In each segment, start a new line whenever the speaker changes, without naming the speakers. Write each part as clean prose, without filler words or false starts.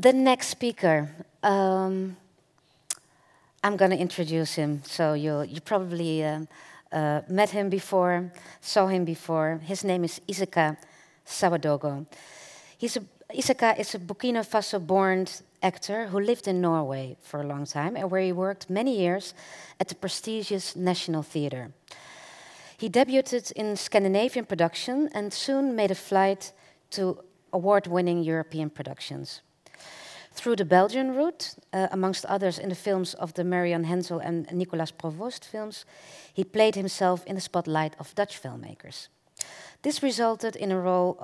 The next speaker, I'm going to introduce him. So you probably met him before, saw him before. His name is Issaka Sawadogo. Issaka is a Burkina Faso-born actor who lived in Norway for a long time and where he worked many years at the prestigious National Theatre. He debuted in Scandinavian production and soon made a flight to award-winning European productions. Through the Belgian route, amongst others in the films of the Marion Hensel and Nicolas Provost films, he played himself in the spotlight of Dutch filmmakers. This resulted in a role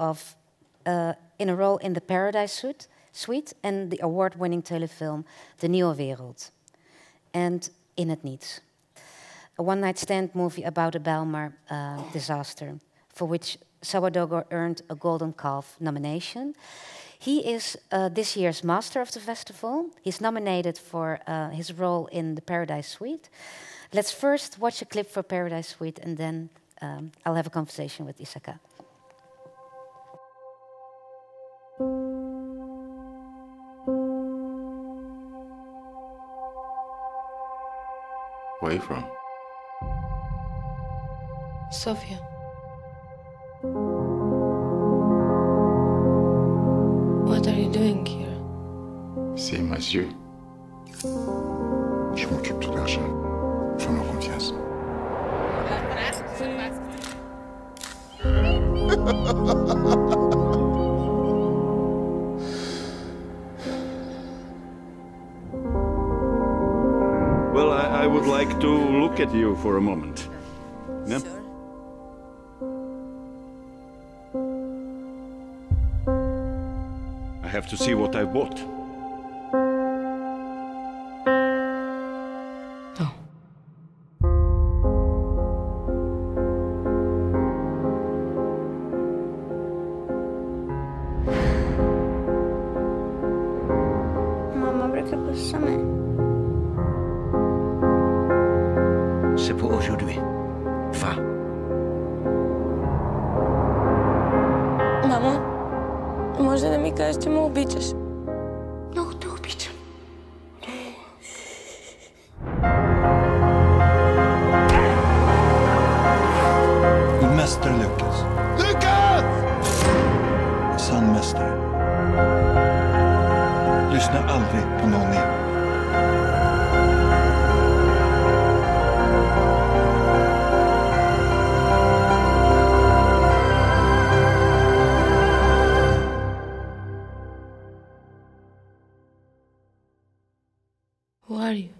in the Paradise Suite and the award-winning telefilm De Nieuwe Wereld, and In het Niets, a one-night-stand movie about a Bijlmer disaster, for which Sawadogo earned a Gouden Kalf nomination. He is this year's master of the festival. He's nominated for his role in the Paradise Suite. Let's first watch a clip for Paradise Suite, and then I'll have a conversation with Issaka.
Where are you from?
Sofia. What are you doing here?
Same as you.
Je m'occupe de l'argent. Fais-moi confiance.
Well, I would like to look at you for a moment. Yeah?
Sure.
I have to see what I bought.
No.
Mamma brukar pussa mig.
C'est pour aujourd'hui. Va.
Mama, možda da mi kažeš čemu ubićeš?
Nog te ubićem.
En mästare lyckas.
Lyckas!
En sann mästare. Lyssna aldrig på någon mer.
Who are you?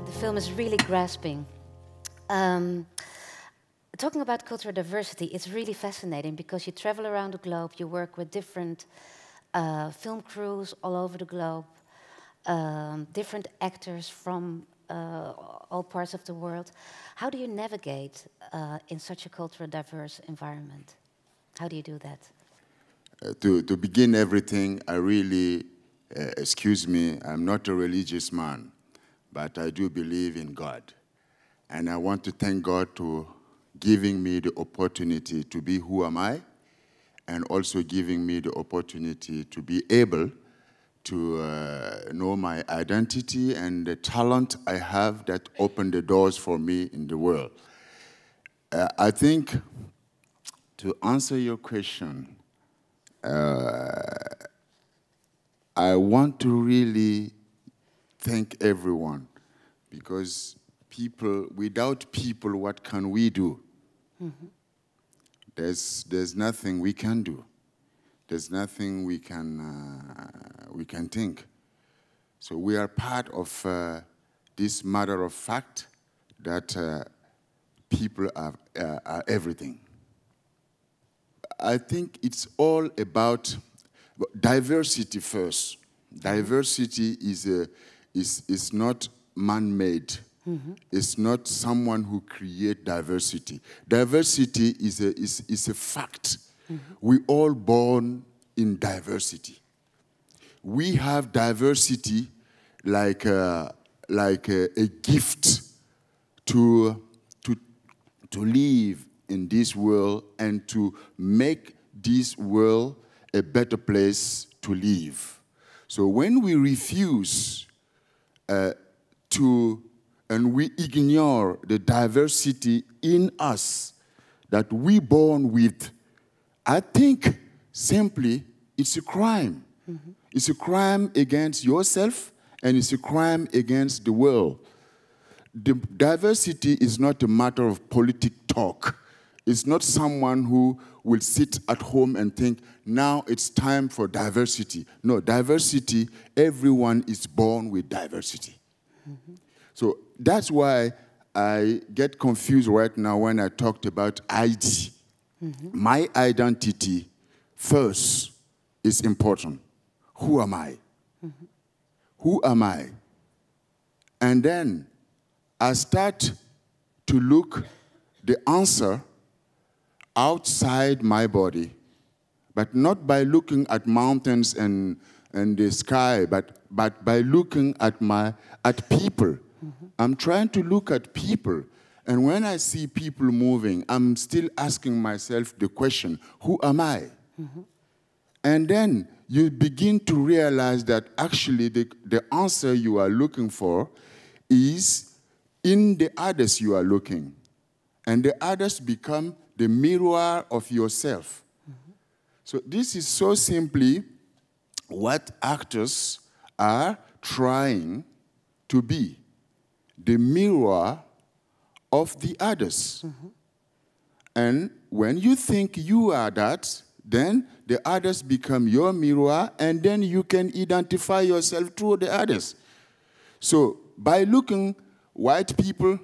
The film is really grasping. Talking about cultural diversity, it's really fascinating because you travel around the globe, you work with different film crews all over the globe, different actors from all parts of the world. How do you navigate in such a culturally diverse environment? How do you do that?
To begin everything, I really, excuse me, I'm not a religious man, but I do believe in God. And I want to thank God to giving me the opportunity to be who am I, and also giving me the opportunity to be able to know my identity and the talent I have that opened the doors for me in the world. I think, to answer your question, I want to really thank everyone, because people, without people, what can we do? Mm-hmm. There's nothing we can do. There's nothing we can think. So we are part of this matter of fact that people are everything. I think it's all about diversity first. Diversity is not man-made. Mm-hmm. It's not someone who creates diversity. Diversity is a fact. Mm-hmm. We're all born in diversity. We have diversity like a gift to live in this world and to make this world a better place to live. So when we refuse and we ignore the diversity in us that we born with, I think simply it's a crime. Mm-hmm. It's a crime against yourself, and it's a crime against the world. The diversity is not a matter of politic talk. It's not someone who will sit at home and think, now it's time for diversity. No, diversity, everyone is born with diversity. Mm-hmm. So that's why I get confused right now when I talked about ID. Mm-hmm. My identity first is important. Who am I? Mm-hmm. Who am I? And then I start to look the answer outside my body, but not by looking at mountains and the sky, but by looking at people. Mm-hmm. I'm trying to look at people, and when I see people moving, I'm still asking myself the question, who am I? Mm-hmm. And then you begin to realize that actually the answer you are looking for is in the others you are looking. And the others become the mirror of yourself. Mm-hmm. So this is so simply what actors are trying to be, the mirror of the others. Mm-hmm. And when you think you are that, then the others become your mirror, and then you can identify yourself through the others. So by looking white people,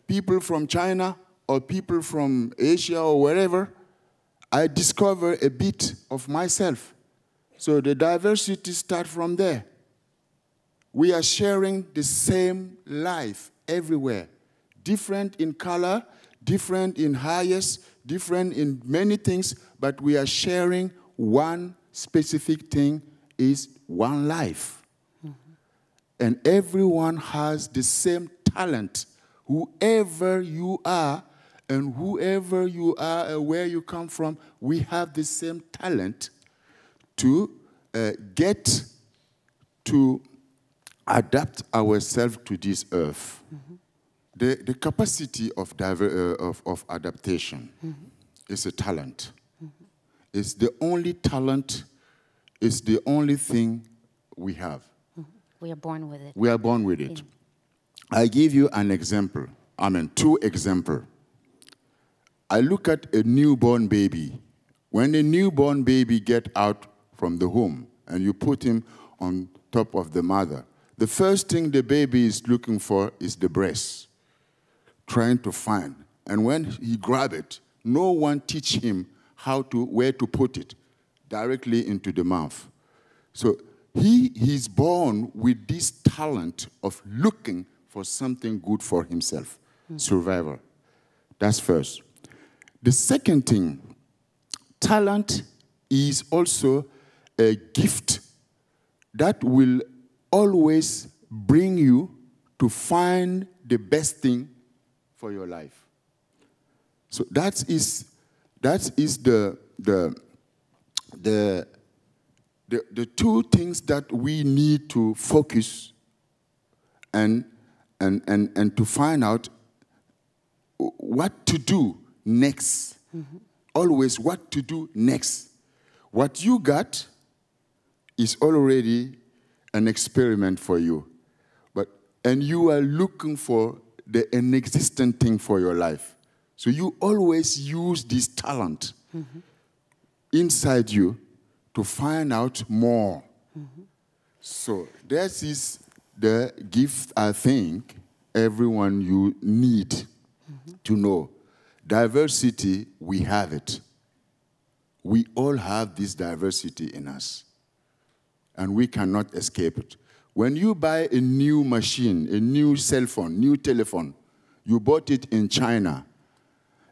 people from China, or people from Asia or wherever, I discover a bit of myself. So the diversity starts from there. We are sharing the same life everywhere. Different in color, different in highest, different in many things, but we are sharing one specific thing, is one life. Mm-hmm. And everyone has the same talent. Whoever you are, and whoever you are and where you come from, we have the same talent to get to adapt ourselves to this earth. Mm-hmm. The capacity of adaptation mm-hmm. is a talent. Mm-hmm. It's the only talent, it's the only thing we have.
Mm-hmm. We are born with it.
We are born with it.
Yeah.
I give you an example. Two examples. I look at a newborn baby. When a newborn baby gets out from the womb and you put him on top of the mother, the first thing the baby is looking for is the breast, trying to find. And when he grabs it, no one teach him where to put it, directly into the mouth. So he's born with this talent of looking for something good for himself, survival. That's first. The second thing, talent is also a gift that will always bring you to find the best thing for your life. So that is the two things that we need to focus and to find out what to do next. Mm-hmm. Always what to do next. What you got is already an experiment for you. And you are looking for the inexistent thing for your life. So you always use this talent mm-hmm. inside you to find out more. Mm-hmm. So that is the gift I think everyone you need mm-hmm. to know. Diversity, we have it. We all have this diversity in us. And we cannot escape it. When you buy a new machine, a new cell phone, new telephone, you bought it in China.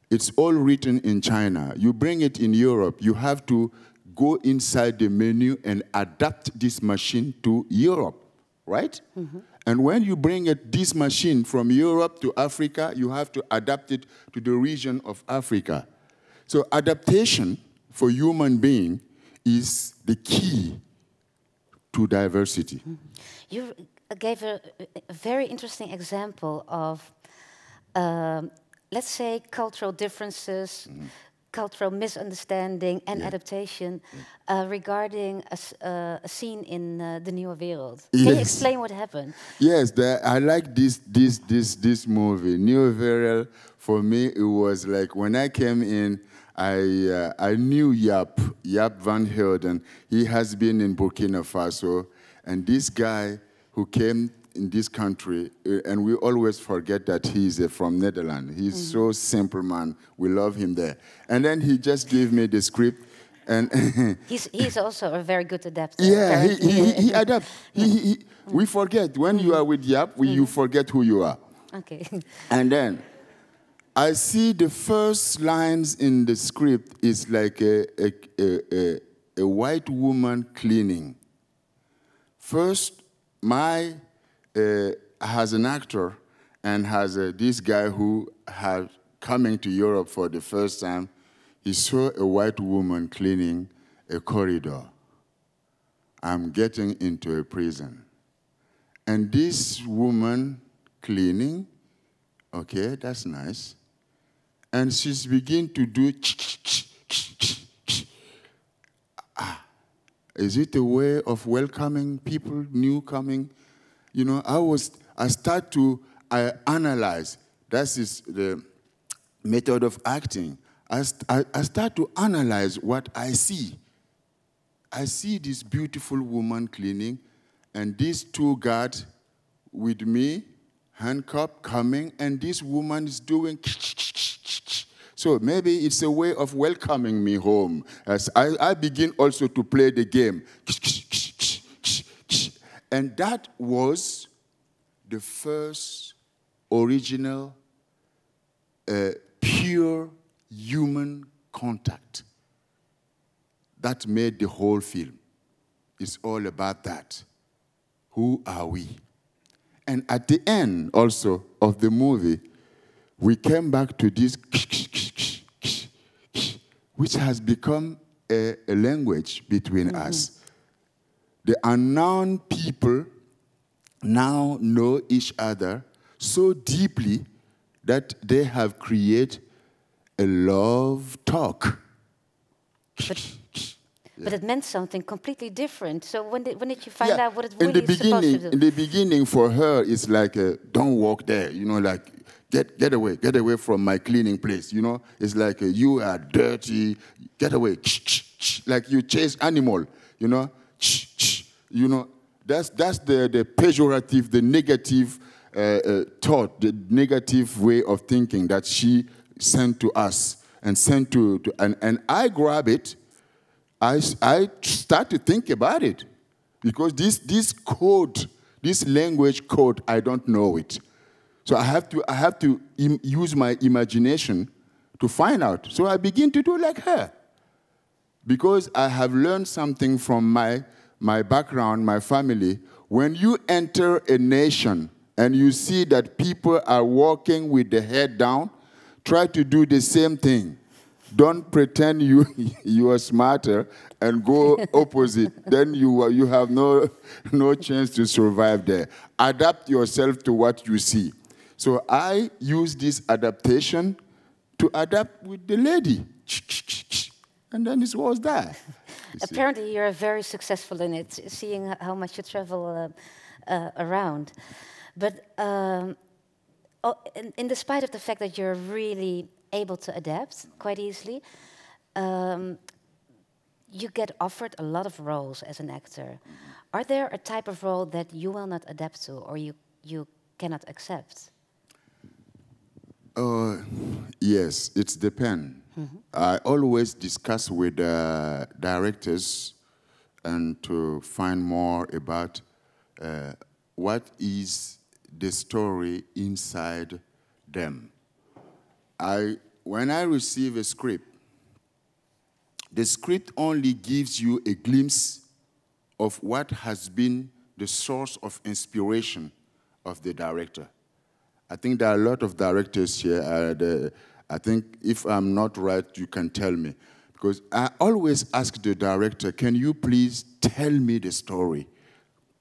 It's all written in China. You bring it in Europe, you have to go inside the menu and adapt this machine to Europe, right? Mm-hmm. And when you bring this machine from Europe to Africa, you have to adapt it to the region of Africa. So adaptation for human being is the key to diversity.
You gave a very interesting example of, let's say, cultural differences, cultural misunderstanding and adaptation regarding a scene in The Nieuwe Wereld. Can you explain what happened?
Yes, I like this movie. Nieuwe Wereld, for me, it was like when I came in, I knew Jaap van Helden. He has been in Burkina Faso, and this guy who came in this country, and we always forget that he's from Netherlands. He's so simple, man. We love him there. And then he just gave me the script, and
he's also a very good adapter.
Yeah, he adapts. We forget when you are with Jaap, you forget who you are.
Okay.
And then I see the first lines in the script is like a white woman cleaning. First, as an actor and has this guy who had coming to Europe for the first time, he saw a white woman cleaning a corridor. I'm getting into a prison. And this woman cleaning, okay, that's nice. And she's beginning to do is it a way of welcoming people, new coming? You know, I start to analyze. That is the method of acting. I start to analyze what I see. I see this beautiful woman cleaning, and these two guards with me, handcuffed, coming, and this woman is doing. So maybe it's a way of welcoming me home. As I begin also to play the game. And that was the first original pure human contact that made the whole film. It's all about that. Who are we? And at the end also of the movie, we came back to this, which has become a language between us. The unknown people now know each other so deeply that they have created a love talk.
But it meant something completely different. So when did you find out what it really is supposed to do?
In the beginning, for her, it's like, don't walk there. You know, like, get away from my cleaning place. You know, it's like, you are dirty. Get away. Like you chase animal. You know, you know. That's the pejorative, the negative thought, the negative way of thinking that she sent to us and sent to and I grab it. I start to think about it because this code, this language code, I don't know it. So I have to use my imagination to find out. So I begin to do like her because I have learned something from my background, my family. When you enter a nation and you see that people are walking with the head down, try to do the same thing. Don't pretend you are smarter and go opposite. Then you have no chance to survive there. Adapt yourself to what you see. So I use this adaptation to adapt with the lady. And then it was that.
Apparently you're very successful in it, seeing how much you travel around. But in despite of the fact that you're really able to adapt quite easily, you get offered a lot of roles as an actor. Are there a type of role that you will not adapt to or you cannot accept?
Yes, it depends. I always discuss with directors and to find more about what is the story inside them. When I receive a script, the script only gives you a glimpse of what has been the source of inspiration of the director. I think there are a lot of directors here. I think if I'm not right, you can tell me. Because I always ask the director, can you please tell me the story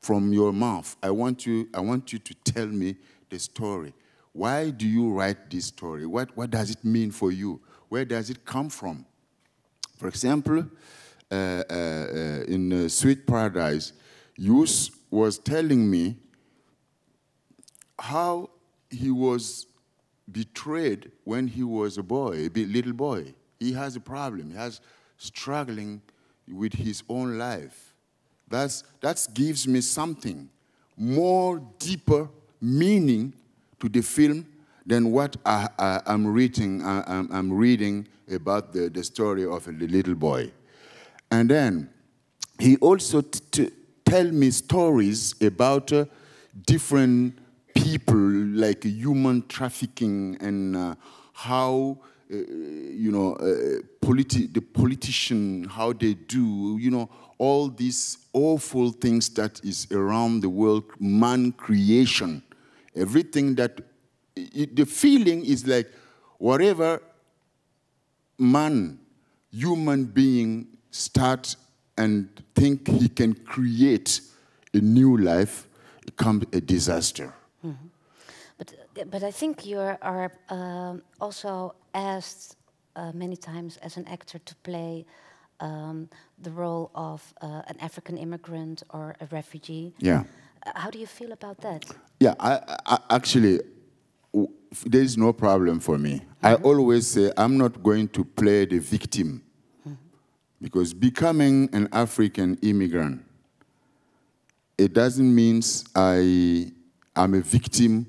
from your mouth? I want you to tell me the story. Why do you write this story? What does it mean for you? Where does it come from? For example, in Sweet Paradise, Yus was telling me how he was betrayed when he was a boy, a little boy. He has a problem. He has struggling with his own life. That gives me something more deeper meaning to the film than what I'm reading. I'm reading about the story of a little boy. And then he also tell me stories about different people, like human trafficking and how, the politician, how they do, all these awful things that is around the world, man creation, everything that, the feeling is like whatever human being start and think he can create a new life, it becomes a disaster.
Mm-hmm. But I think you are also asked many times as an actor to play the role of an African immigrant or a refugee.
Yeah.
How do you feel about that?
Yeah, I actually, there is no problem for me. Mm-hmm. I always say I'm not going to play the victim. Mm-hmm. Because becoming an African immigrant, it doesn't mean I'm a victim.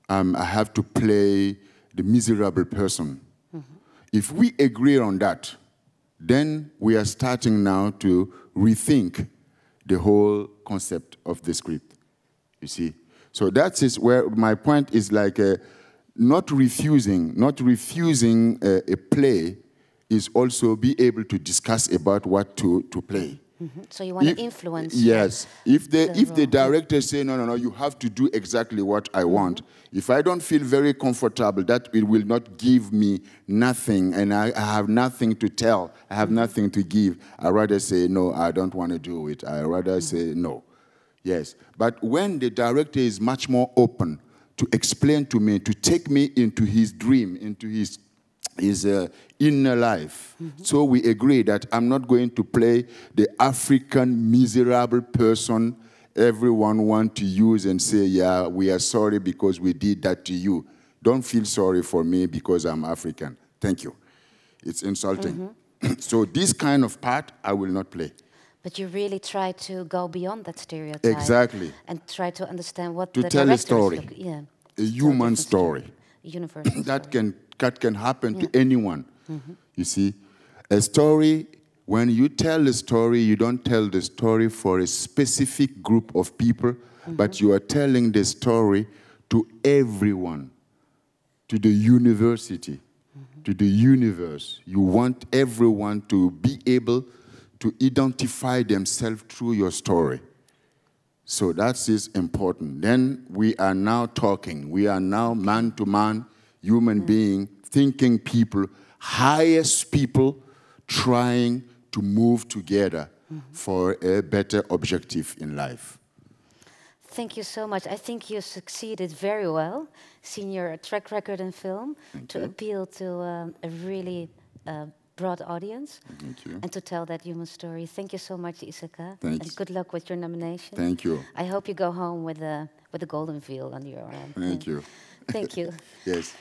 I have to play the miserable person. Mm-hmm. If we agree on that, then we are starting now to rethink the whole concept of the script, you see. So that is where my point is, like not refusing a play is also be able to discuss about what to play.
Mm-hmm. So you want to influence.
Yes. If the director say, no, you have to do exactly what I want, if I don't feel very comfortable, that it will not give me nothing, and I have nothing to tell, I have nothing to give, I rather say, no, I don't want to do it. I rather say no. Yes. But when the director is much more open to explain to me, to take me into his dream, into his inner life. Mm-hmm. So we agree that I'm not going to play the African miserable person everyone want to use and say, yeah, we are sorry because we did that to you. Don't feel sorry for me because I'm African. Thank you. It's insulting. Mm-hmm. So this kind of part, I will not play.
But you really try to go beyond that stereotype.
Exactly.
And try to understand what
to
the
tell a
story.
Yeah. A human story.
Universal
that can happen to anyone. Mm-hmm. You see, a story, when you tell a story, you don't tell the story for a specific group of people, but you are telling the story to everyone, to the university, to the universe. You want everyone to be able to identify themselves through your story. So that is important. Then we are now talking. We are now man-to-man, human being, thinking people, highest people trying to move together for a better objective in life.
Thank you so much. I think you succeeded very well, seeing your track record in film, to appeal to a really broad audience.
Thank you.
And to tell that human story. Thank you so much, Issaka.
Thanks.
And good luck with your nomination.
Thank you.
I hope you go home with a golden veil on your arm.
Thank you.
Thank you.
Yes.